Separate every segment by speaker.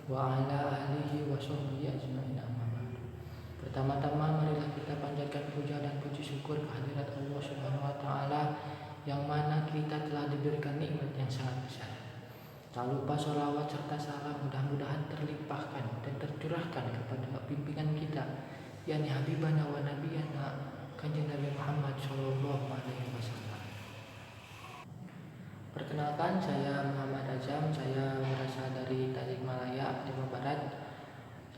Speaker 1: wa ala alihi wa sahbihi ajma'in, amma ba'du. Pertama-tama marilah kita panjatkan puja dan puji syukur kehadirat Allah Subhanahu wa taala yang mana kita telah diberikan nikmat yang sangat besar. Tak lupa sholawat serta salam mudah-mudahan terlimpahkan dan tercurahkan kepada pimpinan kita, yakni habibana wa nabiyana Kanjeng Nabi Muhammad sallallahu alaihi wasallam. Perkenalkan, saya Muhammad Azam, saya berasal dari Tasikmalaya, Jawa Barat.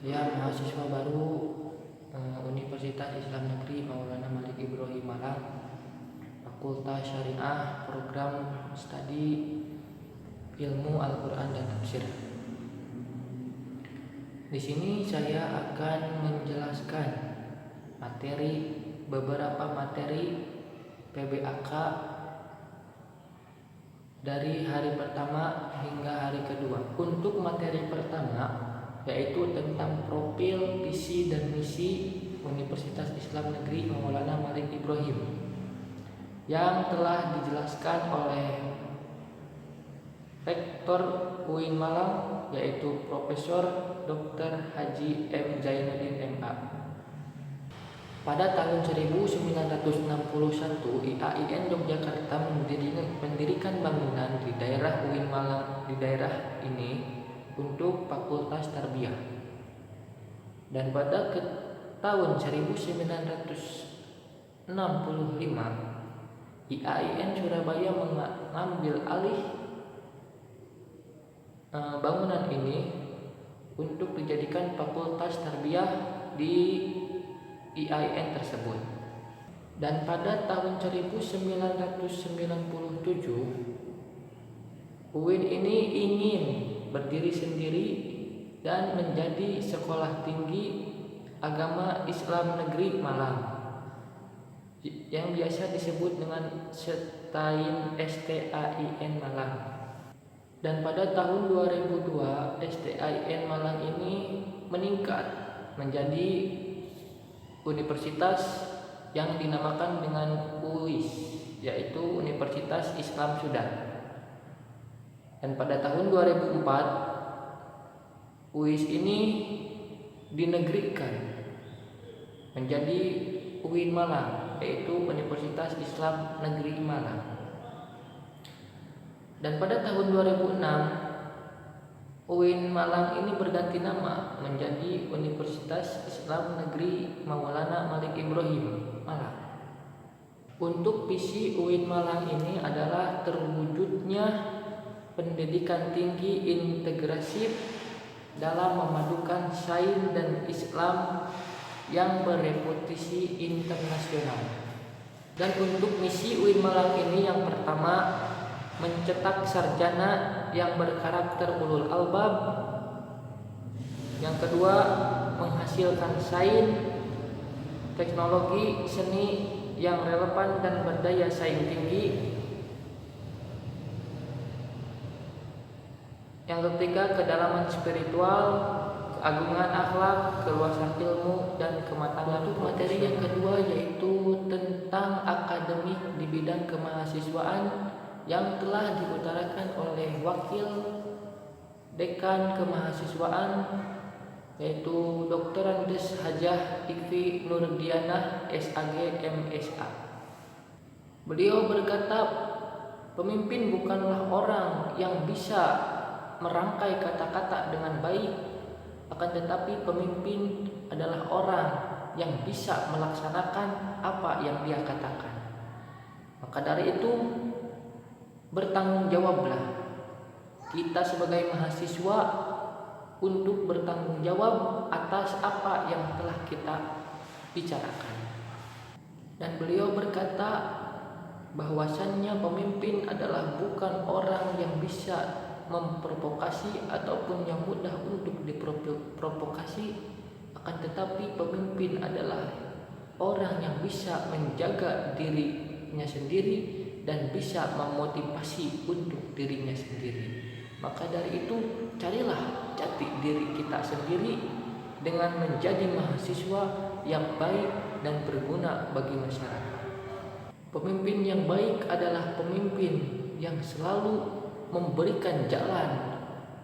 Speaker 1: Saya mahasiswa baru Universitas Islam Negeri Maulana Malik Ibrahim Malang, Fakultas Syariah, Program Studi Ilmu Al-Quran dan Tafsir. Di sini saya akan menjelaskan beberapa materi PBAK dari hari pertama hingga hari kedua. Untuk materi pertama yaitu tentang profil, visi dan misi Universitas Islam Negeri Maulana Malik Ibrahim yang telah dijelaskan oleh Rektor UIN Malang, yaitu Profesor Dr. Haji M. Zainuddin MA. Pada tahun 1961, IAIN Yogyakarta mendirikan bangunan di daerah UIN Malang, di daerah ini untuk Fakultas Tarbiyah. Dan pada tahun 1965, IAIN Surabaya mengambil alih bangunan ini untuk dijadikan Fakultas Tarbiyah di IAIN tersebut. Dan pada tahun 1997 UIN ini ingin berdiri sendiri dan menjadi Sekolah Tinggi Agama Islam Negeri Malang yang biasa disebut dengan STAIN Malang. Dan pada tahun 2002 STAIN Malang ini meningkat menjadi universitas yang dinamakan dengan UIS, yaitu Universitas Islam Sudan. Dan pada tahun 2004 UIS ini dinegrikan menjadi UIN Malang, yaitu Universitas Islam Negeri Malang. Dan pada tahun 2006 UIN Malang ini berganti nama menjadi Universitas Islam Negeri Maulana Malik Ibrahim Malang. Untuk visi UIN Malang ini adalah terwujudnya pendidikan tinggi integrasif dalam memadukan sains dan Islam yang bereputasi internasional. Dan untuk misi UIN Malang ini yang pertama, mencetak sarjana yang berkarakter ulul albab. Yang kedua, menghasilkan sains, teknologi, seni yang relevan dan berdaya saing tinggi. Yang ketiga, kedalaman spiritual, keagungan akhlak, keluasan ilmu dan kematangan. Untuk materi yang kedua yaitu tentang akademik di bidang kemahasiswaan yang telah diutarakan oleh Wakil Dekan Kemahasiswaan, yaitu Dr. Andes Hajah Ikfi Nurdianah SAG MSA. Beliau berkata, pemimpin bukanlah orang yang bisa merangkai kata-kata dengan baik, akan tetapi pemimpin adalah orang yang bisa melaksanakan apa yang dia katakan. Maka dari itu, bertanggung jawablah kita sebagai mahasiswa untuk bertanggung jawab atas apa yang telah kita bicarakan. Dan beliau berkata bahwasannya pemimpin adalah bukan orang yang bisa memprovokasi ataupun yang mudah untuk diprovokasi, akan tetapi pemimpin adalah orang yang bisa menjaga dirinya sendiri dan bisa memotivasi untuk dirinya sendiri. Maka dari itu, carilah jati diri kita sendiri dengan menjadi mahasiswa yang baik dan berguna bagi masyarakat. Pemimpin yang baik adalah pemimpin yang selalu memberikan jalan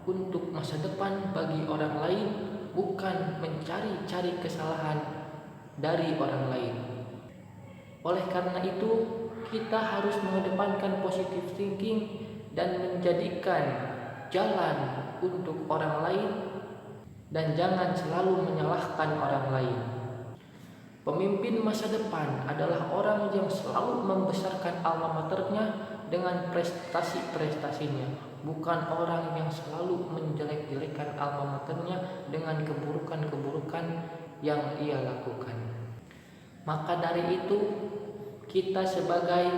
Speaker 1: untuk masa depan bagi orang lain, bukan mencari-cari kesalahan dari orang lain. Oleh karena itu, kita harus mengedepankan positive thinking dan menjadikan jalan untuk orang lain, dan jangan selalu menyalahkan orang lain. Pemimpin masa depan adalah orang yang selalu membesarkan alma maternya dengan prestasi-prestasinya, bukan orang yang selalu menjelek-jelekan alma maternya dengan keburukan-keburukan yang ia lakukan. Maka dari itu, kita sebagai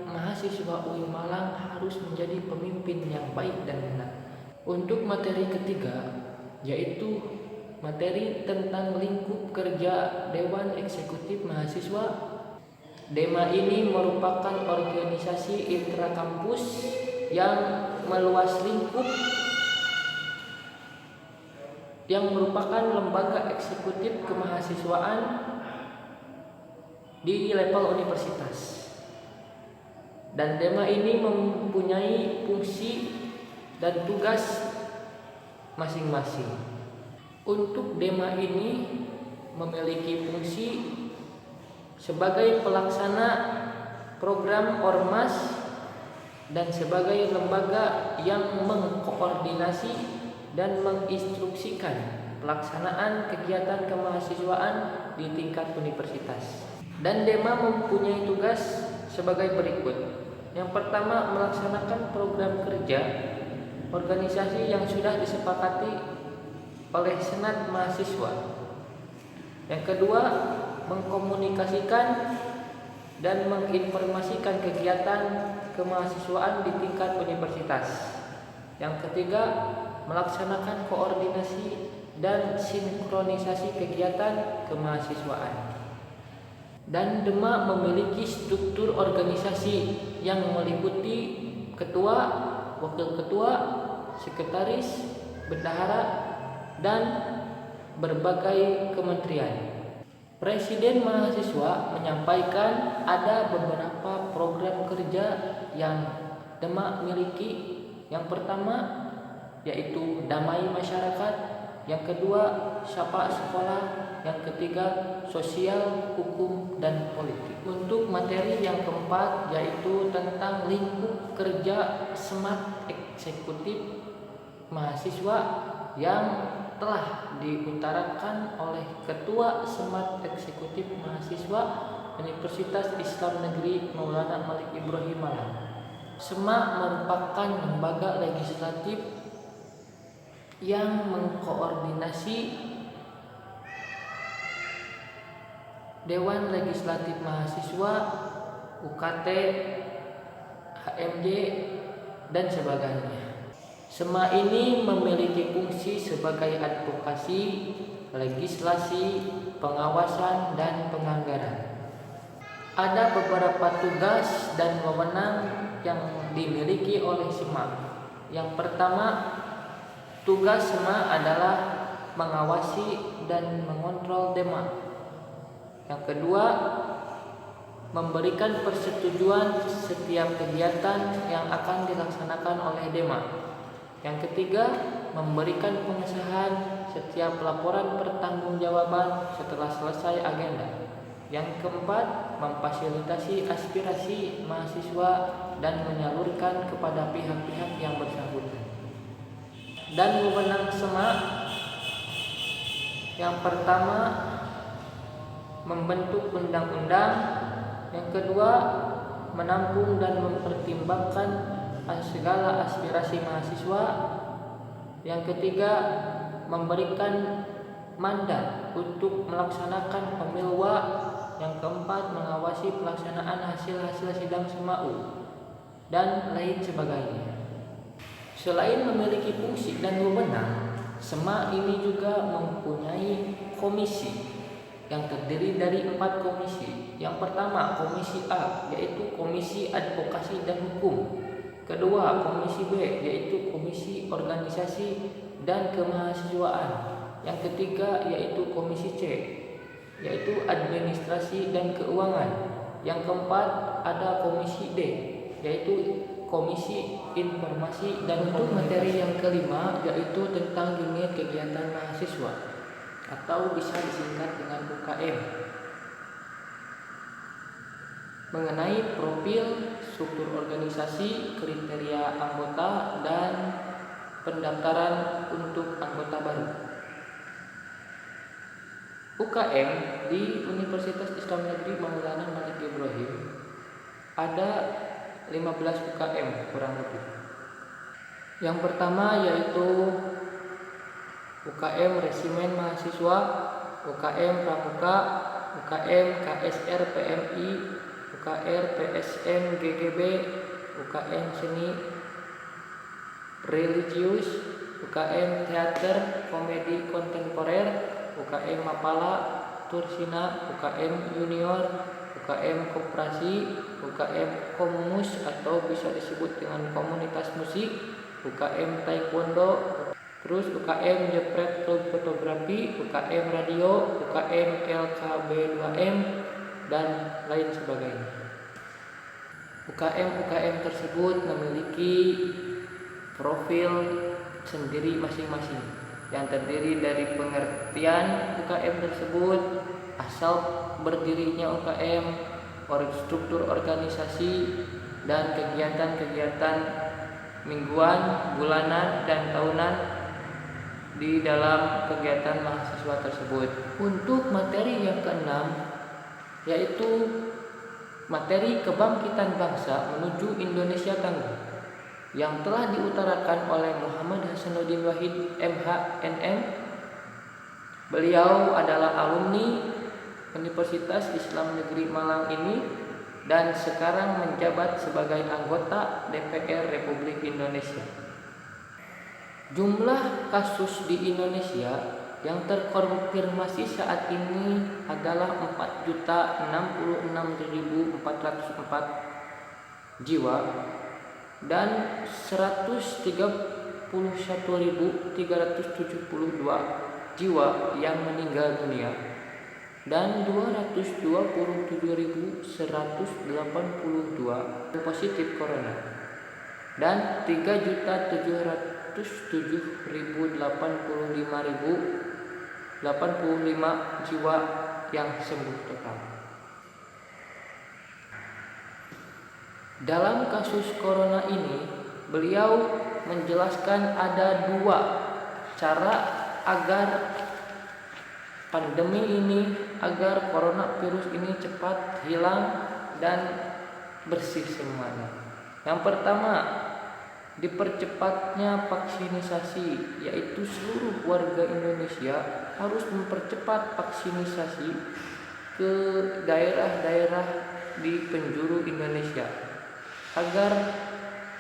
Speaker 1: mahasiswa UIN Malang harus menjadi pemimpin yang baik dan benar. Untuk materi ketiga, yaitu materi tentang lingkup kerja Dewan Eksekutif Mahasiswa. DEMA ini merupakan organisasi intrakampus yang meluas lingkup, yang merupakan lembaga eksekutif kemahasiswaan di level universitas. Dan DEMA ini mempunyai fungsi dan tugas masing-masing. Untuk DEMA ini memiliki fungsi sebagai pelaksana program ormas dan sebagai lembaga yang mengkoordinasi dan menginstruksikan pelaksanaan kegiatan kemahasiswaan di tingkat universitas. Dan DEMA mempunyai tugas sebagai berikut. Yang pertama, melaksanakan program kerja organisasi yang sudah disepakati oleh Senat Mahasiswa. Yang kedua, mengkomunikasikan dan menginformasikan kegiatan kemahasiswaan di tingkat universitas. Yang ketiga, melaksanakan koordinasi dan sinkronisasi kegiatan kemahasiswaan. Dan DEMA memiliki struktur organisasi yang meliputi ketua, wakil ketua, sekretaris, bendahara, dan berbagai kementerian. Presiden mahasiswa menyampaikan ada beberapa program kerja yang DEMA miliki. Yang pertama yaitu damai masyarakat, yang kedua sapa sekolah, yang ketiga sosial, hukum, dan politik. Untuk materi yang keempat yaitu tentang lingkup kerja SMAT Eksekutif Mahasiswa yang telah diutarakan oleh Ketua SMAT Eksekutif Mahasiswa Universitas Islam Negeri Maulana Malik Ibrahim Malang. SMAT merupakan lembaga legislatif yang mengkoordinasi Dewan Legislatif Mahasiswa, UKT, HMJ, dan sebagainya. SMA ini memiliki fungsi sebagai advokasi, legislasi, pengawasan, dan penganggaran. Ada beberapa tugas dan wewenang yang dimiliki oleh SMA. Yang pertama, tugas SMA adalah mengawasi dan mengontrol DEMA. Yang kedua, memberikan persetujuan setiap kegiatan yang akan dilaksanakan oleh DEMA. Yang ketiga, memberikan pengesahan setiap laporan pertanggungjawaban setelah selesai agenda. Yang keempat, memfasilitasi aspirasi mahasiswa dan menyalurkan kepada pihak-pihak yang bersangkutan. Dan wewenang SMA yang pertama, membentuk undang-undang. Yang kedua, menampung dan mempertimbangkan segala aspirasi mahasiswa. Yang ketiga, memberikan mandat untuk melaksanakan pemilwa. Yang keempat, mengawasi pelaksanaan hasil-hasil sidang SMAU dan lain sebagainya. Selain memiliki fungsi dan wewenang, SMA ini juga mempunyai komisi yang terdiri dari 4 komisi. Yang pertama, komisi A, yaitu komisi advokasi dan hukum. Kedua, komisi B, yaitu komisi organisasi dan kemahasiswaan. Yang ketiga yaitu komisi C, yaitu administrasi dan keuangan. Yang keempat ada komisi D, yaitu Komisi Informasi. Dan untuk materi yang kelima yaitu tentang unit kegiatan mahasiswa atau bisa disingkat dengan UKM, mengenai profil, struktur organisasi, kriteria anggota, dan pendaftaran untuk anggota baru. UKM di Universitas Islam Negeri Maulana Malik Ibrahim ada 15 UKM kurang lebih. Yang pertama yaitu UKM Resimen Mahasiswa, UKM Pramuka, UKM KSR PMI, UKR PSM GGB, UKM Seni Religius, UKM Teater Komedi Kontemporer, UKM Mapala Tursina, UKM Junior, UKM Koperasi, UKM Komus atau bisa disebut dengan komunitas musik, UKM Taekwondo, terus UKM Jepret Klub Fotografi, UKM Radio, UKM LKB2M, dan lain sebagainya. UKM tersebut memiliki profil sendiri masing-masing yang terdiri dari pengertian UKM tersebut, asal berdirinya UKM, struktur organisasi, dan kegiatan-kegiatan mingguan, bulanan, dan tahunan di dalam kegiatan mahasiswa tersebut. Untuk materi yang keenam yaitu materi kebangkitan bangsa menuju Indonesia Tangguh yang telah diutarakan oleh Muhammad Hasanuddin Wahid MHNM. Beliau adalah alumni Universitas Islam Negeri Malang ini dan sekarang menjabat sebagai anggota DPR Republik Indonesia. Jumlah kasus di Indonesia yang terkonfirmasi saat ini adalah 4.066.404 jiwa dan 131.372 jiwa yang meninggal dunia dan 227.182 positif corona dan 3.707.085 jiwa yang sembuh total. Dalam kasus corona ini, beliau menjelaskan ada dua cara agar pandemi ini, agar coronavirus ini cepat hilang dan bersih semuanya. Yang pertama, dipercepatnya vaksinasi, yaitu seluruh warga Indonesia harus mempercepat vaksinasi ke daerah-daerah di penjuru Indonesia agar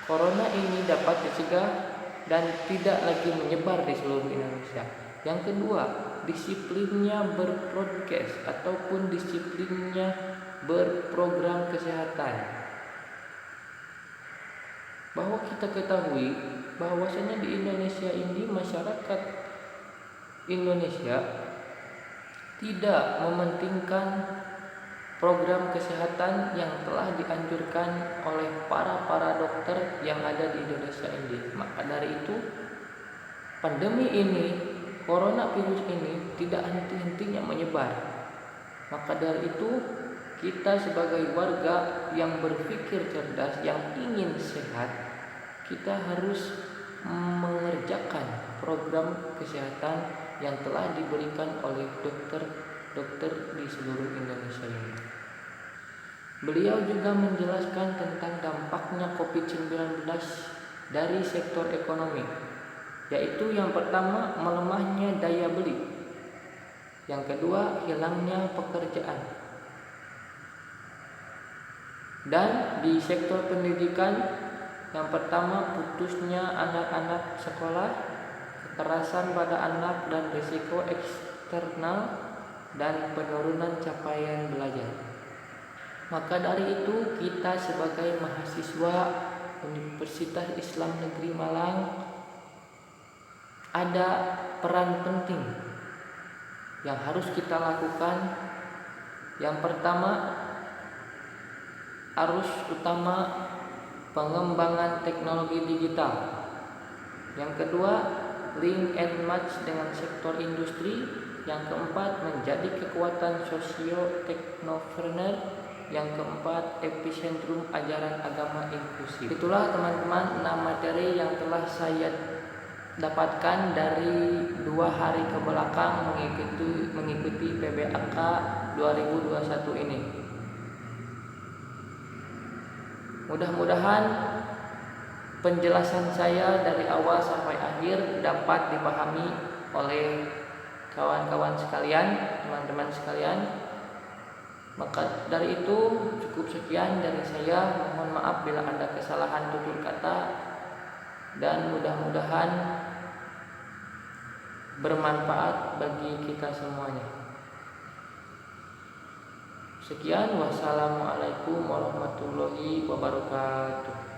Speaker 1: corona ini dapat dicegah dan tidak lagi menyebar di seluruh Indonesia. Yang kedua, disiplinnya berprokes ataupun disiplinnya berprogram kesehatan. Bahwa kita ketahui bahwasanya di Indonesia ini masyarakat Indonesia tidak mementingkan program kesehatan yang telah dianjurkan oleh para dokter yang ada di Indonesia ini. Maka dari itu, pandemi ini, coronavirus ini tidak henti-hentinya menyebar. Maka dari itu, kita sebagai warga yang berpikir cerdas, yang ingin sehat, kita harus mengerjakan program kesehatan yang telah diberikan oleh dokter di seluruh Indonesia ini. Beliau juga menjelaskan tentang dampaknya COVID-19 dari sektor ekonomi, yaitu yang pertama melemahnya daya beli, yang kedua hilangnya pekerjaan, dan di sektor pendidikan yang pertama putusnya anak-anak sekolah, kekerasan pada anak dan risiko eksternal, dan penurunan capaian belajar. Maka dari itu, kita sebagai mahasiswa Universitas Islam Negeri Malang ada peran penting yang harus kita lakukan. Yang pertama, arus utama pengembangan teknologi digital. Yang kedua, link and match dengan sektor industri. Yang keempat, menjadi kekuatan sosio-teknopreneur. Yang keempat, epicentrum ajaran agama inklusif. Itulah teman-teman 6 materi yang telah saya dapatkan dari 2 hari ke belakang mengikuti PBAK 2021 ini. Mudah-mudahan penjelasan saya dari awal sampai akhir dapat dipahami oleh kawan-kawan sekalian, teman-teman sekalian. Maka dari itu cukup sekian dari saya. Mohon maaf bila ada kesalahan tutur kata, dan mudah-mudahan bermanfaat bagi kita semuanya. Sekian, wassalamualaikum warahmatullahi wabarakatuh.